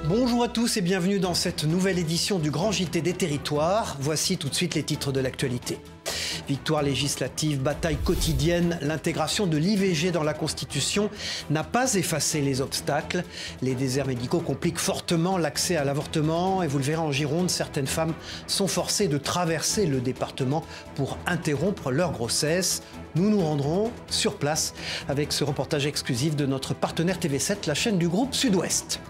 Bonjour à tous et bienvenue dans cette nouvelle édition du Grand JT des Territoires. Voici tout de suite les titres de l'actualité. Victoire législative, bataille quotidienne, l'intégration de l'IVG dans la Constitution n'a pas effacé les obstacles. Les déserts médicaux compliquent fortement l'accès à l'avortement et vous le verrez en Gironde, certaines femmes sont forcées de traverser le département pour interrompre leur grossesse. Nous nous rendrons sur place avec ce reportage exclusif de notre partenaire TV7, la chaîne du groupe Sud-Ouest.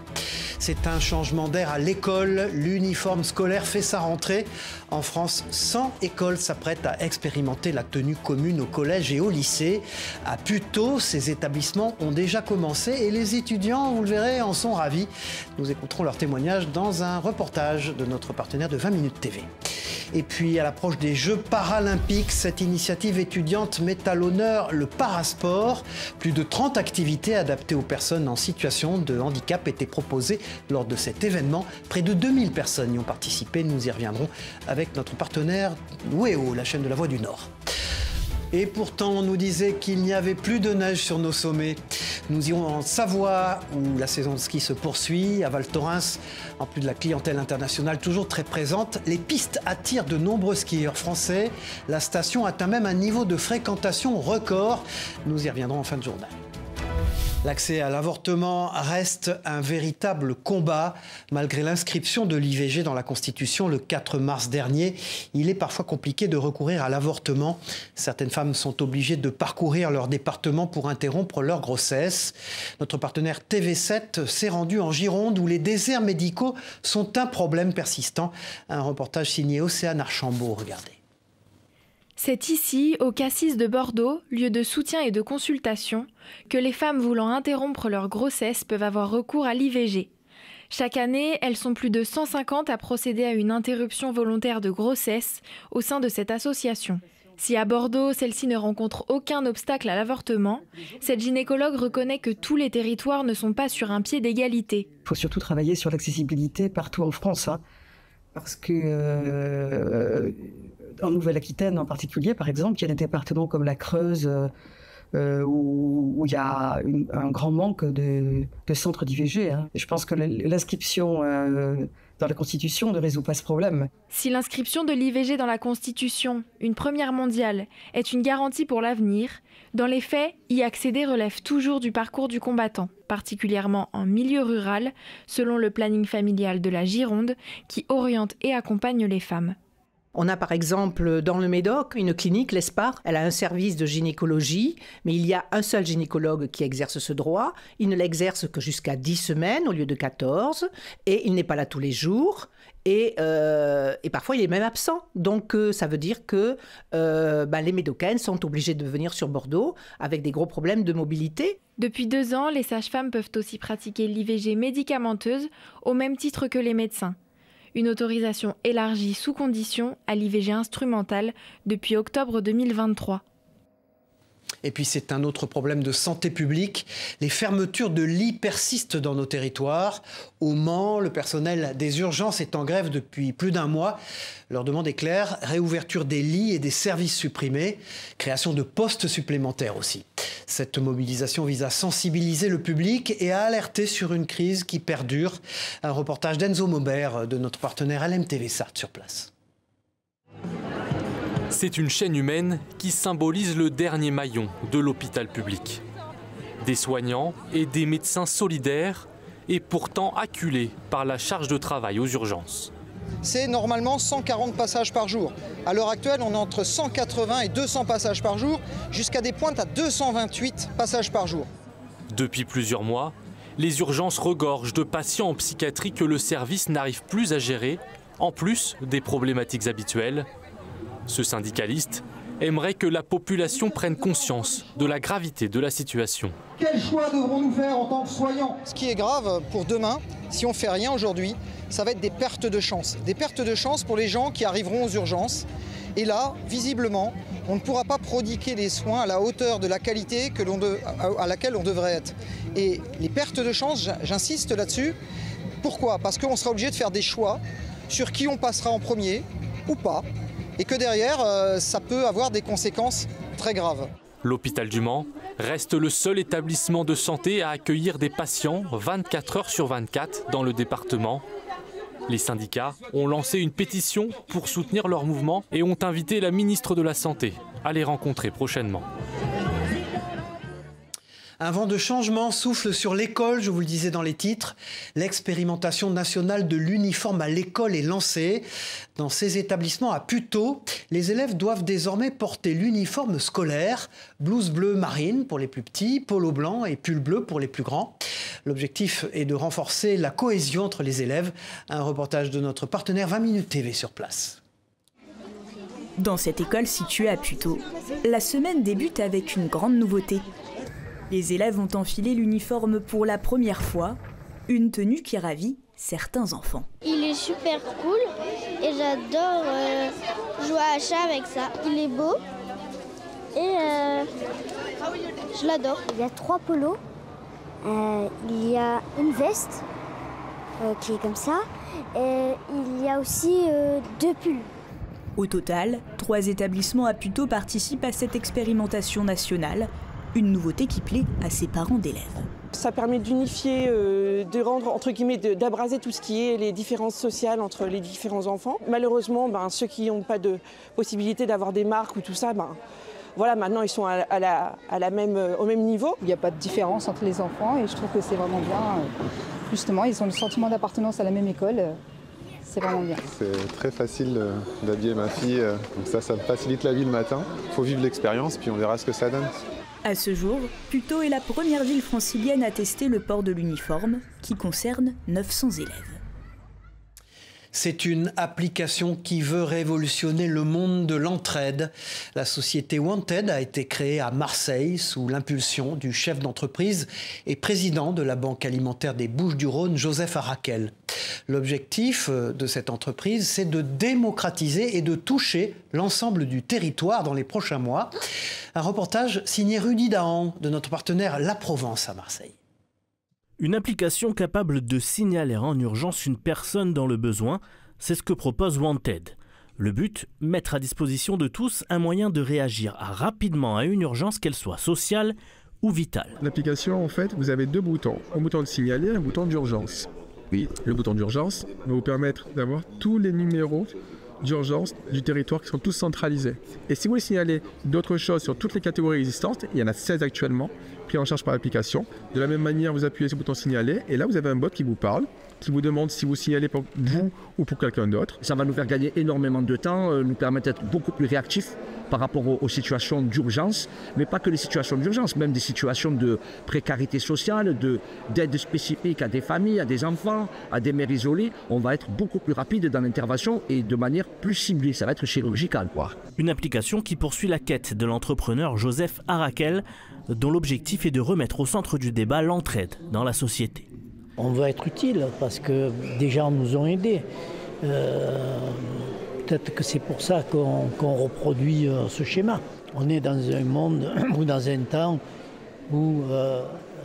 C'est un changement d'air à l'école. L'uniforme scolaire fait sa rentrée. En France, 100 écoles s'apprêtent à expérimenter la tenue commune au collège et au lycée. À Puteaux, ces établissements ont déjà commencé et les étudiants, vous le verrez, en sont ravis. Nous écouterons leur témoignage dans un reportage de notre partenaire de 20 Minutes TV. Et puis, à l'approche des Jeux paralympiques, cette initiative étudiante met à l'honneur le parasport. Plus de 30 activités adaptées aux personnes en situation de handicap étaient proposées lors de cet événement. Près de 2000 personnes y ont participé. Nous y reviendrons avec notre partenaire WEO, la chaîne de la Voix du Nord. Et pourtant, on nous disait qu'il n'y avait plus de neige sur nos sommets. Nous irons en Savoie, où la saison de ski se poursuit. À Val Thorens, en plus de la clientèle internationale toujours très présente, les pistes attirent de nombreux skieurs français. La station atteint même un niveau de fréquentation record. Nous y reviendrons en fin de journal. L'accès à l'avortement reste un véritable combat. Malgré l'inscription de l'IVG dans la Constitution le 4 mars dernier, il est parfois compliqué de recourir à l'avortement. Certaines femmes sont obligées de parcourir leur département pour interrompre leur grossesse. Notre partenaire TV7 s'est rendu en Gironde où les déserts médicaux sont un problème persistant. Un reportage signé Océane Archambault. Regardez. C'est ici, au Cassis de Bordeaux, lieu de soutien et de consultation, que les femmes voulant interrompre leur grossesse peuvent avoir recours à l'IVG. Chaque année, elles sont plus de 150 à procéder à une interruption volontaire de grossesse au sein de cette association. Si à Bordeaux, celle-ci ne rencontre aucun obstacle à l'avortement, cette gynécologue reconnaît que tous les territoires ne sont pas sur un pied d'égalité. Il faut surtout travailler sur l'accessibilité partout en France, parce que en Nouvelle-Aquitaine en particulier, par exemple, il y a des départements comme la Creuse où il y a un grand manque de centres d'IVG. Je pense que l'inscription dans la Constitution ne résout pas ce problème. Si l'inscription de l'IVG dans la Constitution, une première mondiale, est une garantie pour l'avenir, dans les faits, y accéder relève toujours du parcours du combattant, particulièrement en milieu rural, selon le planning familial de la Gironde, qui oriente et accompagne les femmes. On a par exemple dans le Médoc une clinique, l'ESPAR, elle a un service de gynécologie, mais il y a un seul gynécologue qui exerce ce droit. Il ne l'exerce que jusqu'à 10 semaines au lieu de 14, et il n'est pas là tous les jours, et parfois il est même absent. Donc ça veut dire que les Médocaines sont obligées de venir sur Bordeaux avec des gros problèmes de mobilité. Depuis 2 ans, les sages-femmes peuvent aussi pratiquer l'IVG médicamenteuse au même titre que les médecins. Une autorisation élargie sous condition à l'IVG instrumentale depuis octobre 2023. Et puis c'est un autre problème de santé publique. Les fermetures de lits persistent dans nos territoires. Au Mans, le personnel des urgences est en grève depuis plus d'1 mois. Leur demande est claire, réouverture des lits et des services supprimés, création de postes supplémentaires aussi. Cette mobilisation vise à sensibiliser le public et à alerter sur une crise qui perdure. Un reportage d'Enzo Maubert de notre partenaire LMTV Sarthe sur place. C'est une chaîne humaine qui symbolise le dernier maillon de l'hôpital public. Des soignants et des médecins solidaires et pourtant acculés par la charge de travail aux urgences. C'est normalement 140 passages par jour. À l'heure actuelle, on est entre 180 et 200 passages par jour, jusqu'à des pointes à 228 passages par jour. Depuis plusieurs mois, les urgences regorgent de patients en psychiatrie que le service n'arrive plus à gérer, en plus des problématiques habituelles. Ce syndicaliste aimerait que la population prenne conscience de la gravité de la situation. Quel choix devrons-nous faire en tant que soignants ? Ce qui est grave pour demain, si on ne fait rien aujourd'hui, ça va être des pertes de chance. Des pertes de chance pour les gens qui arriveront aux urgences. Et là, visiblement, on ne pourra pas prodiguer les soins à la hauteur de la qualité à laquelle on devrait être. Et les pertes de chance, j'insiste là-dessus. Pourquoi ? Parce qu'on sera obligé de faire des choix sur qui on passera en premier ou pas. Et que derrière, ça peut avoir des conséquences très graves. L'hôpital du Mans reste le seul établissement de santé à accueillir des patients 24 heures sur 24 dans le département. Les syndicats ont lancé une pétition pour soutenir leur mouvement et ont invité la ministre de la Santé à les rencontrer prochainement. Un vent de changement souffle sur l'école, je vous le disais dans les titres. L'expérimentation nationale de l'uniforme à l'école est lancée. Dans ces établissements à Puteaux, les élèves doivent désormais porter l'uniforme scolaire, blouse bleue marine pour les plus petits, polo blanc et pull bleu pour les plus grands. L'objectif est de renforcer la cohésion entre les élèves. Un reportage de notre partenaire 20 Minutes TV sur place. Dans cette école située à Puteaux, la semaine débute avec une grande nouveauté. Les élèves ont enfilé l'uniforme pour la première fois, une tenue qui ravit certains enfants. Il est super cool et j'adore jouer à chat avec ça. Il est beau et je l'adore. Il y a 3 polos, il y a une veste qui est comme ça et il y a aussi 2 pulls. Au total, 3 établissements à Puteaux participent à cette expérimentation nationale. Une nouveauté qui plaît à ses parents d'élèves. Ça permet d'unifier, de rendre, entre guillemets, d'abraser tout ce qui est les différences sociales entre les différents enfants. Malheureusement, ceux qui n'ont pas de possibilité d'avoir des marques ou tout ça, voilà, maintenant ils sont au même niveau. Il n'y a pas de différence entre les enfants et je trouve que c'est vraiment bien. Justement, ils ont le sentiment d'appartenance à la même école. C'est vraiment bien. C'est très facile d'habiller ma fille, donc ça me facilite la vie le matin. Il faut vivre l'expérience, puis on verra ce que ça donne. À ce jour, Puteaux est la première ville francilienne à tester le port de l'uniforme, qui concerne 900 élèves. C'est une application qui veut révolutionner le monde de l'entraide. La société Wanted a été créée à Marseille sous l'impulsion du chef d'entreprise et président de la Banque alimentaire des Bouches-du-Rhône, Joseph Arakel. L'objectif de cette entreprise, c'est de démocratiser et de toucher l'ensemble du territoire dans les prochains mois. Un reportage signé Rudy Dahan de notre partenaire La Provence à Marseille. Une application capable de signaler en urgence une personne dans le besoin, c'est ce que propose Wanted. Le but, mettre à disposition de tous un moyen de réagir rapidement à une urgence, qu'elle soit sociale ou vitale. L'application, en fait, vous avez 2 boutons. Un bouton de signaler et un bouton d'urgence. Oui, le bouton d'urgence va vous permettre d'avoir tous les numéros d'urgence du territoire qui sont tous centralisés. Et si vous voulez signaler d'autres choses sur toutes les catégories existantes, il y en a 16 actuellement, pris en charge par l'application. De la même manière, vous appuyez sur le bouton signaler et là vous avez un bot qui vous parle, qui vous demande si vous signalez pour vous ou pour quelqu'un d'autre. Ça va nous faire gagner énormément de temps, nous permettre d'être beaucoup plus réactifs par rapport aux situations d'urgence, mais pas que les situations d'urgence, même des situations de précarité sociale, d'aide spécifique à des familles, à des enfants, à des mères isolées. On va être beaucoup plus rapide dans l'intervention et de manière plus ciblée, ça va être chirurgical, quoi. Une application qui poursuit la quête de l'entrepreneur Joseph Arakel, dont l'objectif est de remettre au centre du débat l'entraide dans la société. On va être utile parce que des gens nous ont aidés. Peut-être que c'est pour ça qu'on reproduit ce schéma. On est dans un monde ou dans un temps où,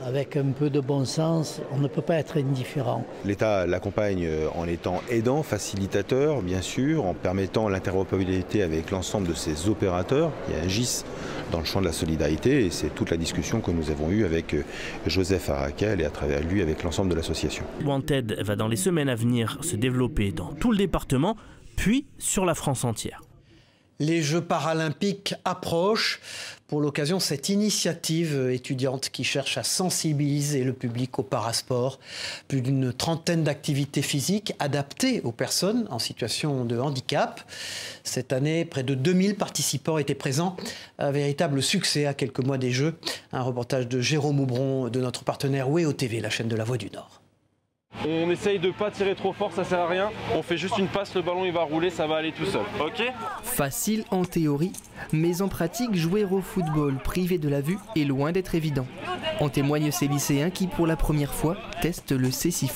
avec un peu de bon sens, on ne peut pas être indifférent. L'État l'accompagne en étant aidant, facilitateur, bien sûr, en permettant l'interopérabilité avec l'ensemble de ses opérateurs qui agissent dans le champ de la solidarité. Et c'est toute la discussion que nous avons eue avec Joseph Arakel et à travers lui avec l'ensemble de l'association. Wanted va dans les semaines à venir se développer dans tout le département, puis sur la France entière. Les Jeux paralympiques approchent. Pour l'occasion, cette initiative étudiante qui cherche à sensibiliser le public au parasport. Plus d'une trentaine d'activités physiques adaptées aux personnes en situation de handicap. Cette année, près de 2000 participants étaient présents. Un véritable succès à quelques mois des Jeux. Un reportage de Jérôme Aubron de notre partenaire WEO TV, la chaîne de la Voix du Nord. On essaye de pas tirer trop fort, ça sert à rien. On fait juste une passe, le ballon il va rouler, ça va aller tout seul. Ok ? Facile en théorie, mais en pratique, jouer au football privé de la vue est loin d'être évident. En témoignent ces lycéens qui, pour la première fois, testent le C6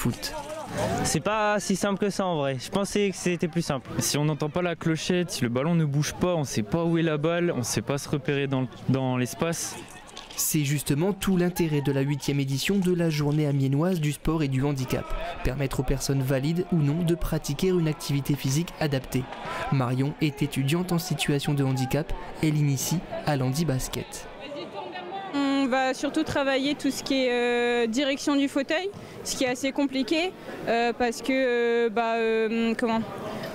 C'est pas si simple que ça en vrai, je pensais que c'était plus simple. Si on n'entend pas la clochette, si le ballon ne bouge pas, on sait pas où est la balle, on sait pas se repérer dans l'espace. C'est justement tout l'intérêt de la 8e édition de la journée amiénoise du sport et du handicap. Permettre aux personnes valides ou non de pratiquer une activité physique adaptée. Marion est étudiante en situation de handicap, elle initie à l'handi-basket. va surtout travailler tout ce qui est direction du fauteuil, ce qui est assez compliqué parce que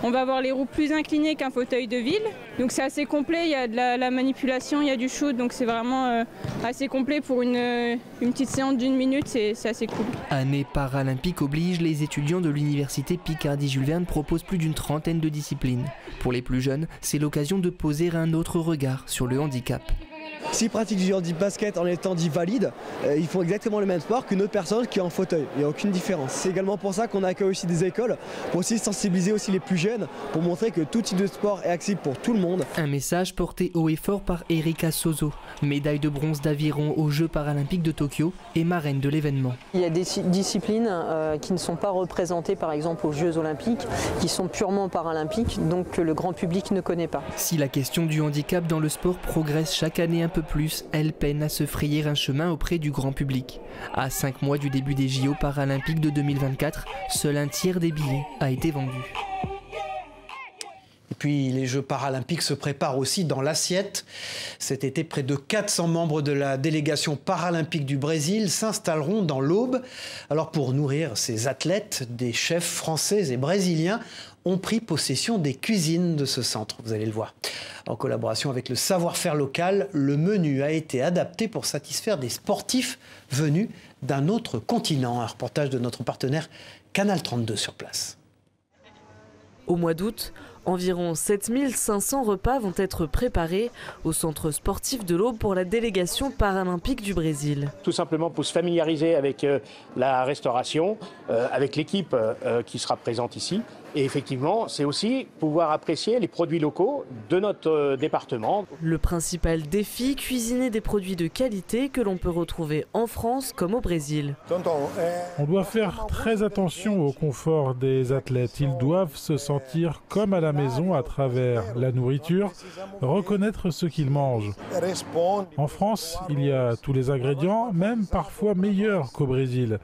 on va avoir les roues plus inclinées qu'un fauteuil de ville. Donc c'est assez complet, il y a de la manipulation, il y a du shoot, donc c'est vraiment assez complet pour une petite séance d'1 minute, c'est assez cool. Année paralympique oblige, les étudiants de l'université Picardie-Jules Verne proposent plus d'une trentaine de disciplines. Pour les plus jeunes, c'est l'occasion de poser un autre regard sur le handicap. S'ils pratiquent du handicap basket en étant dits valides, ils font exactement le même sport qu'une autre personne qui est en fauteuil. Il n'y a aucune différence. C'est également pour ça qu'on accueille aussi des écoles, pour aussi sensibiliser aussi les plus jeunes, pour montrer que tout type de sport est accessible pour tout le monde. Un message porté haut et fort par Erika Sozo, médaille de bronze d'aviron aux Jeux paralympiques de Tokyo et marraine de l'événement. Il y a des disciplines qui ne sont pas représentées par exemple aux Jeux olympiques, qui sont purement paralympiques, donc que le grand public ne connaît pas. Si la question du handicap dans le sport progresse chaque année un peu plus, elle peine à se frayer un chemin auprès du grand public. À 5 mois du début des JO paralympiques de 2024, seul un tiers des billets a été vendu. Et puis les Jeux paralympiques se préparent aussi dans l'assiette. Cet été, près de 400 membres de la délégation paralympique du Brésil s'installeront dans l'Aube. Alors pour nourrir ces athlètes, des chefs français et brésiliens ont pris possession des cuisines de ce centre, vous allez le voir. En collaboration avec le savoir-faire local, le menu a été adapté pour satisfaire des sportifs venus d'un autre continent. Un reportage de notre partenaire Canal 32 sur place. Au mois d'août, environ 7500 repas vont être préparés au centre sportif de l'Aube pour la délégation paralympique du Brésil. Tout simplement pour se familiariser avec la restauration, avec l'équipe qui sera présente ici. Et effectivement, c'est aussi pouvoir apprécier les produits locaux de notre département. Le principal défi, cuisiner des produits de qualité que l'on peut retrouver en France comme au Brésil. On doit faire très attention au confort des athlètes. Ils doivent se sentir comme à la maison à travers la nourriture, reconnaître ce qu'ils mangent. En France, il y a tous les ingrédients, même parfois meilleurs qu'au Brésil.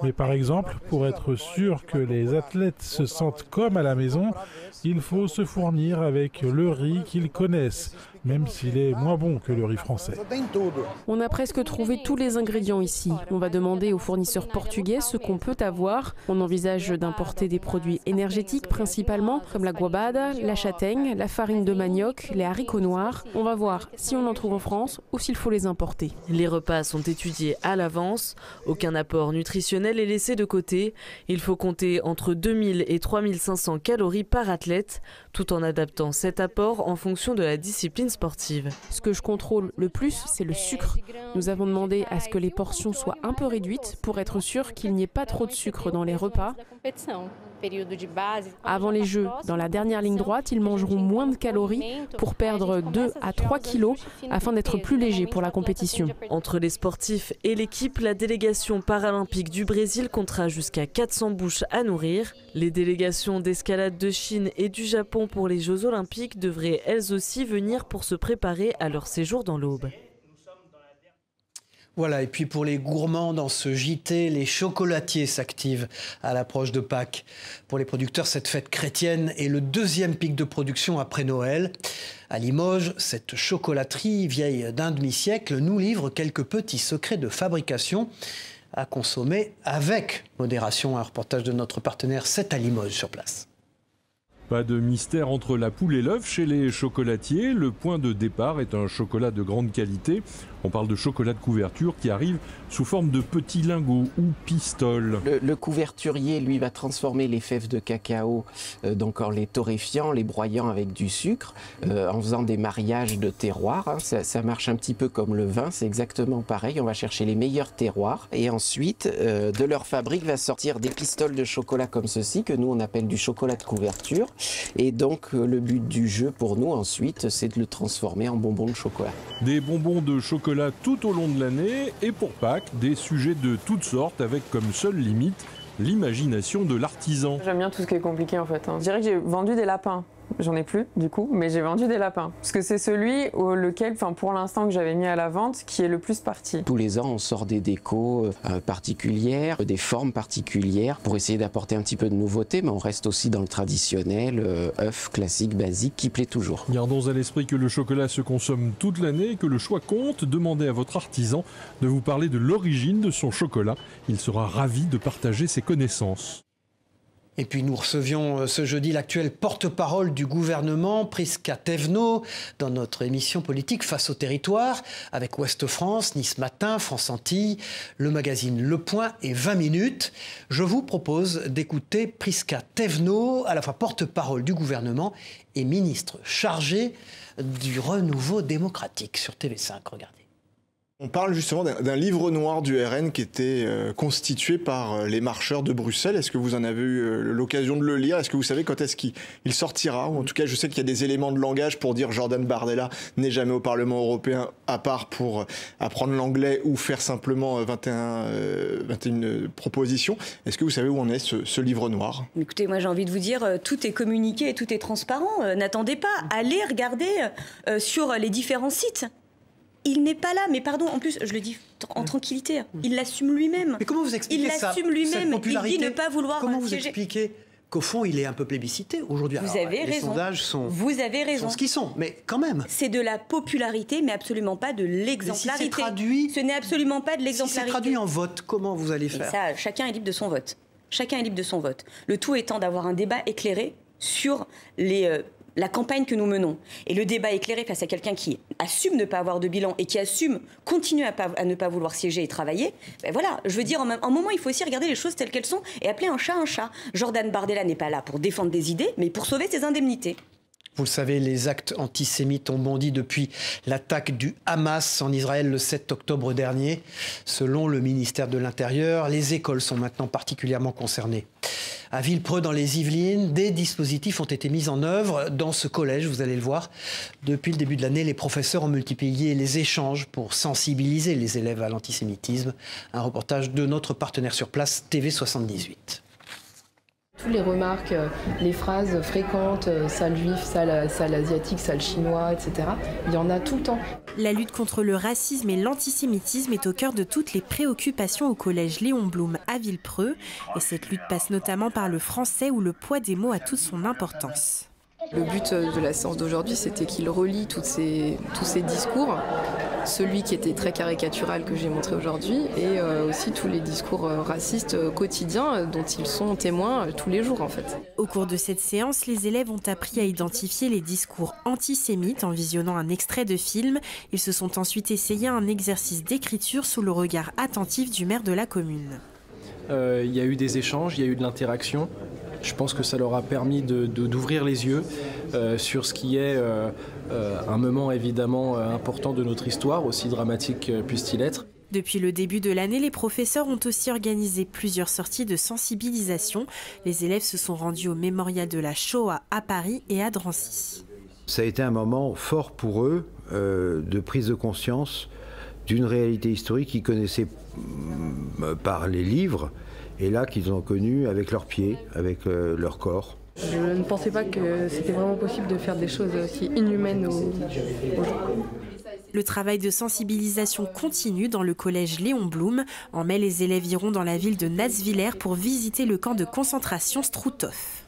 Mais par exemple, pour être sûr que les athlètes se sentent comme à la maison, il faut se fournir avec le riz qu'ils connaissent, même s'il est moins bon que le riz français. On a presque trouvé tous les ingrédients ici. On va demander aux fournisseurs portugais ce qu'on peut avoir. On envisage d'importer des produits énergétiques principalement, comme la goiabada, la châtaigne, la farine de manioc, les haricots noirs. On va voir si on en trouve en France ou s'il faut les importer. Les repas sont étudiés à l'avance. Aucun apport nutritionnel est laissé de côté. Il faut compter entre 2000 et 3500 calories par athlète, tout en adaptant cet apport en fonction de la discipline sportive. Ce que je contrôle le plus, c'est le sucre. Nous avons demandé à ce que les portions soient un peu réduites pour être sûr qu'il n'y ait pas trop de sucre dans les repas. Avant les Jeux, dans la dernière ligne droite, ils mangeront moins de calories pour perdre 2 à 3 kilos afin d'être plus légers pour la compétition. Entre les sportifs et l'équipe, la délégation paralympique du Brésil comptera jusqu'à 400 bouches à nourrir. Les délégations d'escalade de Chine et du Japon pour les Jeux olympiques devraient elles aussi venir pour se préparer à leur séjour dans l'Aube. Voilà, et puis pour les gourmands dans ce JT, les chocolatiers s'activent à l'approche de Pâques. Pour les producteurs, cette fête chrétienne est le deuxième pic de production après Noël. À Limoges, cette chocolaterie vieille d'un demi-siècle nous livre quelques petits secrets de fabrication à consommer avec modération. Un reportage de notre partenaire 7 à Limoges sur place. Pas de mystère entre la poule et l'œuf chez les chocolatiers. Le point de départ est un chocolat de grande qualité. On parle de chocolat de couverture qui arrive sous forme de petits lingots ou pistoles. Le couverturier, lui, va transformer les fèves de cacao, donc en les torréfiant, les broyant avec du sucre, en faisant des mariages de terroirs. Hein. Ça marche un petit peu comme le vin, c'est exactement pareil. On va chercher les meilleurs terroirs et ensuite, de leur fabrique va sortir des pistoles de chocolat comme ceci, que nous on appelle du chocolat de couverture. Et donc le but du jeu pour nous ensuite, c'est de le transformer en bonbons de chocolat. Des bonbons de chocolat tout au long de l'année et pour Pâques, des sujets de toutes sortes avec comme seule limite l'imagination de l'artisan. J'aime bien tout ce qui est compliqué en fait. Je dirais que j'ai vendu des lapins. j'en ai plus du coup, mais j'ai vendu des lapins. Parce que c'est celui lequel, pour l'instant que j'avais mis à la vente, qui est le plus parti. Tous les ans, on sort des décos particulières, des formes particulières, pour essayer d'apporter un petit peu de nouveauté, mais on reste aussi dans le traditionnel, œuf classique, basique, qui plaît toujours. Gardons à l'esprit que le chocolat se consomme toute l'année et que le choix compte. Demandez à votre artisan de vous parler de l'origine de son chocolat. Il sera ravi de partager ses connaissances. Et puis nous recevions ce jeudi l'actuel porte-parole du gouvernement, Prisca Thévenot, dans notre émission politique Face au territoire, avec Ouest France, Nice Matin, France Antilles, le magazine Le Point et 20 minutes. Je vous propose d'écouter Prisca Thévenot, à la fois porte-parole du gouvernement et ministre chargé du renouveau démocratique sur TV5. Regardez. On parle justement d'un livre noir du RN qui était constitué par les marcheurs de Bruxelles. Est-ce que vous en avez eu l'occasion de le lire? Est-ce que vous savez quand est-ce qu'il sortira? Ou en tout cas, je sais qu'il y a des éléments de langage pour dire Jordan Bardella n'est jamais au Parlement européen, à part pour apprendre l'anglais ou faire simplement 21 propositions. Est-ce que vous savez où en est ce livre noir? Écoutez, moi j'ai envie de vous dire, tout est communiqué et tout est transparent. N'attendez pas, allez regarder sur les différents sites. Il n'est pas là, mais pardon, en plus, je le dis en tranquillité, il l'assume lui-même. Mais comment vous expliquez ça? Il l'assume lui-même, il dit ne pas vouloir Comment vous siéger. expliquez qu'au fond, il est un peu plébiscité aujourd'hui? Vous avez raison. Les sondages sont ce qu'ils sont, mais quand même. C'est de la popularité, mais absolument pas de l'exemplarité. Ce n'est absolument pas de l'exemplarité. Si c'est traduit en vote, comment vous allez faire? Et ça, chacun est libre de son vote. Chacun est libre de son vote. Le tout étant d'avoir un débat éclairé sur la campagne que nous menons. Et le débat éclairé face à quelqu'un qui assume ne pas avoir de bilan et qui assume continuer à ne pas vouloir siéger et travailler, ben voilà, je veux dire, en un moment, il faut aussi regarder les choses telles qu'elles sont et appeler un chat un chat. Jordan Bardella n'est pas là pour défendre des idées, mais pour sauver ses indemnités. Vous le savez, les actes antisémites ont bondi depuis l'attaque du Hamas en Israël le 7 octobre dernier. Selon le ministère de l'Intérieur, les écoles sont maintenant particulièrement concernées. À Villepreux, dans les Yvelines, des dispositifs ont été mis en œuvre dans ce collège, vous allez le voir. Depuis le début de l'année, les professeurs ont multiplié les échanges pour sensibiliser les élèves à l'antisémitisme. Un reportage de notre partenaire sur place, TV78. Toutes les remarques, les phrases fréquentes, sale juif, sale asiatique, sale chinois, etc. Il y en a tout le temps. La lutte contre le racisme et l'antisémitisme est au cœur de toutes les préoccupations au collège Léon Blum à Villepreux. Et cette lutte passe notamment par le français où le poids des mots a toute son importance. Le but de la séance d'aujourd'hui, c'était qu'il relie tous ces discours, celui qui était très caricatural que j'ai montré aujourd'hui, et aussi tous les discours racistes quotidiens dont ils sont témoins tous les jours en fait. Au cours de cette séance, les élèves ont appris à identifier les discours antisémites en visionnant un extrait de film. Ils se sont ensuite essayés à un exercice d'écriture sous le regard attentif du maire de la commune. Il y a eu des échanges, il y a eu de l'interaction. Je pense que ça leur a permis d'ouvrir les yeux sur ce qui est un moment évidemment important de notre histoire, aussi dramatique puisse-t-il être. Depuis le début de l'année, les professeurs ont aussi organisé plusieurs sorties de sensibilisation. Les élèves se sont rendus au mémorial de la Shoah à Paris et à Drancy. Ça a été un moment fort pour eux de prise de conscience d'une réalité historique qu'ils connaissaient par les livres, et là qu'ils ont connu avec leurs pieds, avec leur corps. Je ne pensais pas que c'était vraiment possible de faire des choses aussi inhumaines aux gens. Le travail de sensibilisation continue dans le collège Léon Blum. En mai, les élèves iront dans la ville de Natzwiller pour visiter le camp de concentration Struthof.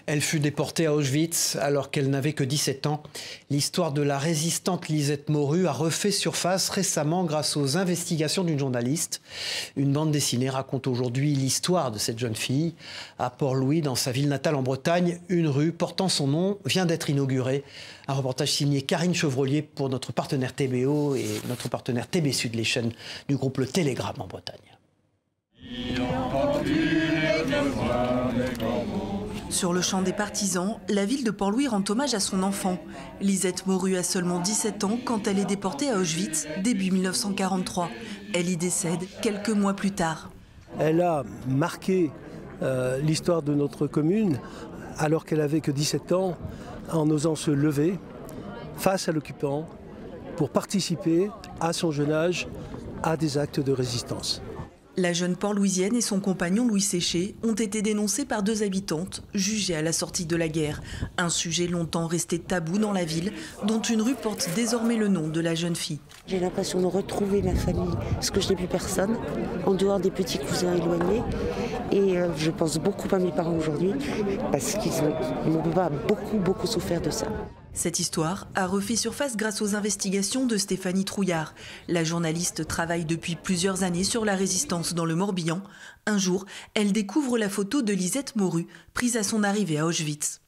Elle fut déportée à Auschwitz alors qu'elle n'avait que 17 ans. L'histoire de la résistante Lisette Moru a refait surface récemment grâce aux investigations d'une journaliste. Une bande dessinée raconte aujourd'hui l'histoire de cette jeune fille. À Port-Louis, dans sa ville natale en Bretagne, une rue portant son nom vient d'être inaugurée. Un reportage signé Karine Chevrolier pour notre partenaire TBO et notre partenaire TB Sud, les chaînes du groupe Le Télégramme en Bretagne. Sur le champ des partisans, la ville de Port-Louis rend hommage à son enfant. Lisette Moru a seulement 17 ans quand elle est déportée à Auschwitz, début 1943. Elle y décède quelques mois plus tard. Elle a marqué l'histoire de notre commune alors qu'elle avait que 17 ans, en osant se lever face à l'occupant pour participer à son jeune âge à des actes de résistance. La jeune port-louisienne et son compagnon Louis Séché ont été dénoncés par 2 habitantes, jugées à la sortie de la guerre. Un sujet longtemps resté tabou dans la ville, dont une rue porte désormais le nom de la jeune fille. J'ai l'impression de retrouver ma famille, parce que je n'ai plus personne, en dehors des petits cousins éloignés. Et je pense beaucoup à mes parents aujourd'hui, parce qu'ils m'ont pas beaucoup souffert de ça. Cette histoire a refait surface grâce aux investigations de Stéphanie Trouillard. La journaliste travaille depuis plusieurs années sur la résistance dans le Morbihan. Un jour, elle découvre la photo de Lisette Moru, prise à son arrivée à Auschwitz.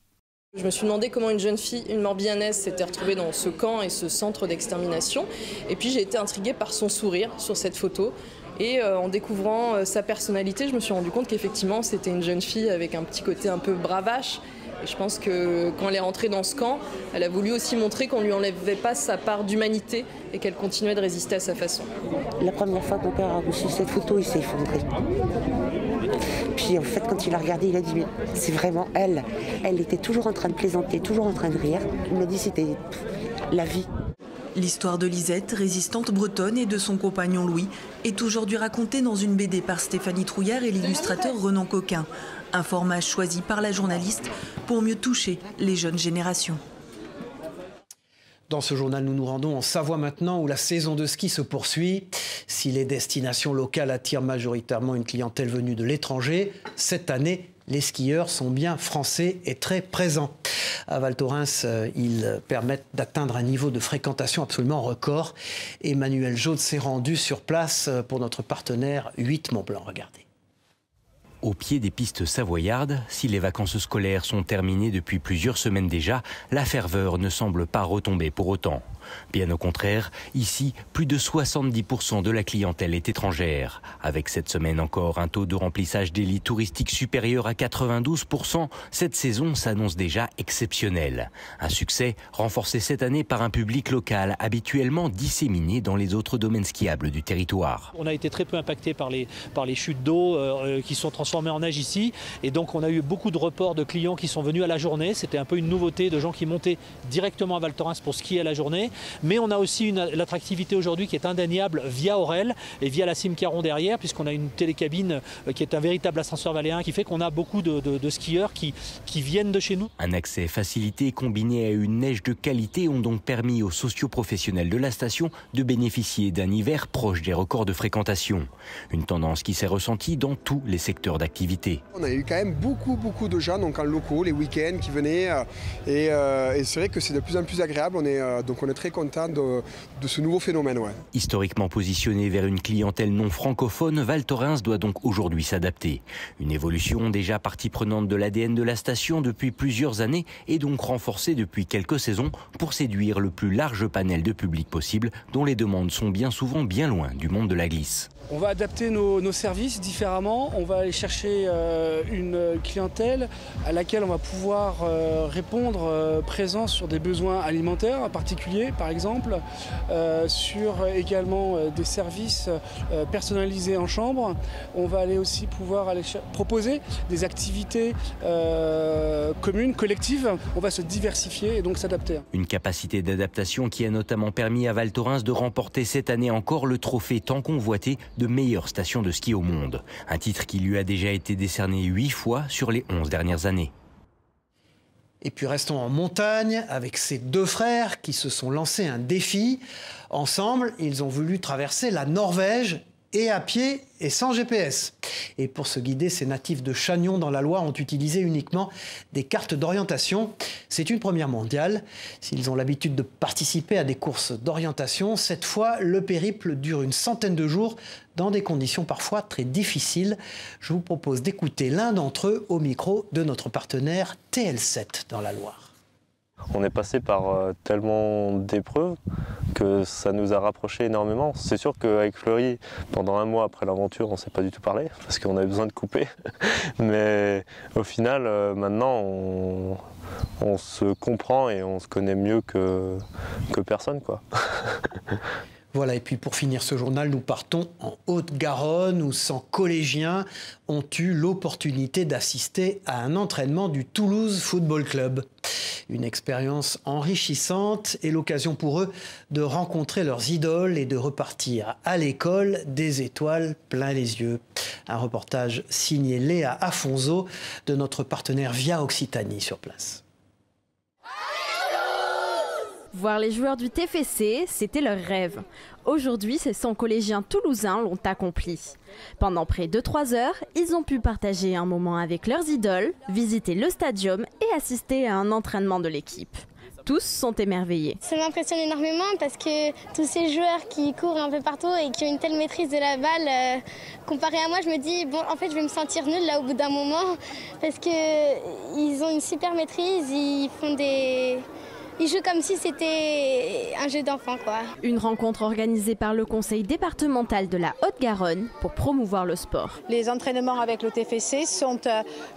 Je me suis demandé comment une jeune fille, une Morbihanaise, s'était retrouvée dans ce camp et ce centre d'extermination. Et puis j'ai été intriguée par son sourire sur cette photo. Et en découvrant sa personnalité, je me suis rendu compte qu'effectivement c'était une jeune fille avec un petit côté un peu bravache. Et je pense que quand elle est rentrée dans ce camp, elle a voulu aussi montrer qu'on ne lui enlevait pas sa part d'humanité et qu'elle continuait de résister à sa façon. La première fois que mon père a reçu cette photo, il s'est effondré. Puis en fait, quand il a regardé, il a dit mais c'est vraiment elle. Elle était toujours en train de plaisanter, toujours en train de rire. Il m'a dit c'était la vie. L'histoire de Lisette, résistante bretonne, et de son compagnon Louis est aujourd'hui racontée dans une BD par Stéphanie Trouillard et l'illustrateur Renan Coquin. Un format choisi par la journaliste pour mieux toucher les jeunes générations. Dans ce journal, nous nous rendons en Savoie maintenant, où la saison de ski se poursuit. Si les destinations locales attirent majoritairement une clientèle venue de l'étranger, cette année, les skieurs sont bien français et très présents. À Val Thorens, ils permettent d'atteindre un niveau de fréquentation absolument record. Emmanuel Jaude s'est rendu sur place pour notre partenaire 8 Mont-Blanc. Regardez. Au pied des pistes savoyardes, si les vacances scolaires sont terminées depuis plusieurs semaines déjà, la ferveur ne semble pas retomber pour autant. Bien au contraire, ici, plus de 70% de la clientèle est étrangère. Avec cette semaine encore un taux de remplissage des lits touristiques supérieur à 92%, cette saison s'annonce déjà exceptionnelle. Un succès renforcé cette année par un public local habituellement disséminé dans les autres domaines skiables du territoire. On a été très peu impacté par les chutes d'eau qui sont transformées en neige ici. Et donc on a eu beaucoup de reports de clients qui sont venus à la journée. C'était un peu une nouveauté de gens qui montaient directement à Val Thorens pour skier à la journée. Mais on a aussi l'attractivité aujourd'hui qui est indéniable via Aurel et via la cime Caron derrière, puisqu'on a une télécabine qui est un véritable ascenseur valéen qui fait qu'on a beaucoup de skieurs qui viennent de chez nous. Un accès facilité combiné à une neige de qualité ont donc permis aux socioprofessionnels de la station de bénéficier d'un hiver proche des records de fréquentation. Une tendance qui s'est ressentie dans tous les secteurs d'activité. On a eu quand même beaucoup de gens donc en locaux, les week-ends qui venaient et c'est vrai que c'est de plus en plus agréable. On est très content de ce nouveau phénomène. Ouais. Historiquement positionné vers une clientèle non francophone, Val Thorens doit donc aujourd'hui s'adapter. Une évolution déjà partie prenante de l'ADN de la station depuis plusieurs années et donc renforcée depuis quelques saisons pour séduire le plus large panel de public possible dont les demandes sont bien souvent bien loin du monde de la glisse. On va adapter nos services différemment, on va aller chercher une clientèle à laquelle on va pouvoir répondre présent sur des besoins alimentaires particuliers par exemple, sur également des services personnalisés en chambre. On va aller aussi pouvoir proposer des activités communes, collectives. On va se diversifier et donc s'adapter. Une capacité d'adaptation qui a notamment permis à Val Thorens de remporter cette année encore le trophée tant convoité de meilleure station de ski au monde. Un titre qui lui a déjà été décerné 8 fois sur les 11 dernières années. Et puis restons en montagne avec ces deux frères qui se sont lancés un défi. Ensemble, ils ont voulu traverser la Norvège et à pied et sans GPS. Et pour se guider, ces natifs de Chagnon dans la Loire ont utilisé uniquement des cartes d'orientation. C'est une première mondiale. S'ils ont l'habitude de participer à des courses d'orientation, cette fois, le périple dure une centaine de jours dans des conditions parfois très difficiles. Je vous propose d'écouter l'un d'entre eux au micro de notre partenaire TL7 dans la Loire. On est passé par tellement d'épreuves que ça nous a rapprochés énormément. C'est sûr qu'avec Fleury, pendant un mois après l'aventure, on ne s'est pas du tout parlé parce qu'on avait besoin de couper. Mais au final, maintenant, on se comprend et on se connaît mieux que personne, quoi. Voilà, et puis pour finir ce journal, nous partons en Haute-Garonne où 100 collégiens ont eu l'opportunité d'assister à un entraînement du Toulouse Football Club. Une expérience enrichissante et l'occasion pour eux de rencontrer leurs idoles et de repartir à l'école des étoiles plein les yeux. Un reportage signé Léa Afonso de notre partenaire Via Occitanie sur place. Voir les joueurs du TFC, c'était leur rêve. Aujourd'hui, ces 100 collégiens toulousains l'ont accompli. Pendant près de 3 heures, ils ont pu partager un moment avec leurs idoles, visiter le stadium et assister à un entraînement de l'équipe. Tous sont émerveillés. Ça m'impressionne énormément parce que tous ces joueurs qui courent un peu partout et qui ont une telle maîtrise de la balle, comparé à moi, je me dis, bon, en fait, je vais me sentir nulle là au bout d'un moment parce qu'ils ont une super maîtrise, ils jouent comme si c'était un jeu d'enfant, quoi. Une rencontre organisée par le conseil départemental de la Haute-Garonne pour promouvoir le sport. Les entraînements avec le TFC sont,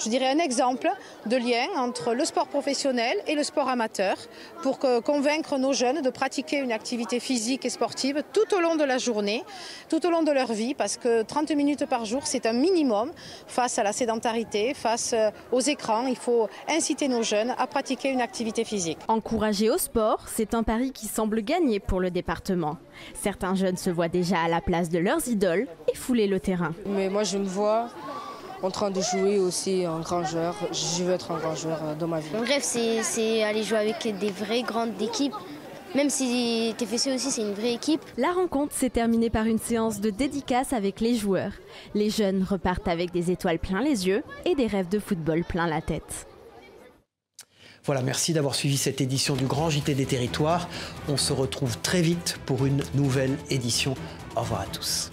je dirais, un exemple de lien entre le sport professionnel et le sport amateur pour convaincre nos jeunes de pratiquer une activité physique et sportive tout au long de la journée, tout au long de leur vie, parce que 30 minutes par jour, c'est un minimum face à la sédentarité, face aux écrans. Il faut inciter nos jeunes à pratiquer une activité physique. Encourager au sport, c'est un pari qui semble gagner pour le département. Certains jeunes se voient déjà à la place de leurs idoles et fouler le terrain. Mais moi, je me vois en train de jouer aussi un grand joueur. Je veux être un grand joueur dans ma vie. Mon rêve, c'est aller jouer avec des vraies grandes équipes. Même si TFC aussi, c'est une vraie équipe. La rencontre s'est terminée par une séance de dédicace avec les joueurs. Les jeunes repartent avec des étoiles plein les yeux et des rêves de football plein la tête. Voilà, merci d'avoir suivi cette édition du Grand JT des Territoires. On se retrouve très vite pour une nouvelle édition. Au revoir à tous.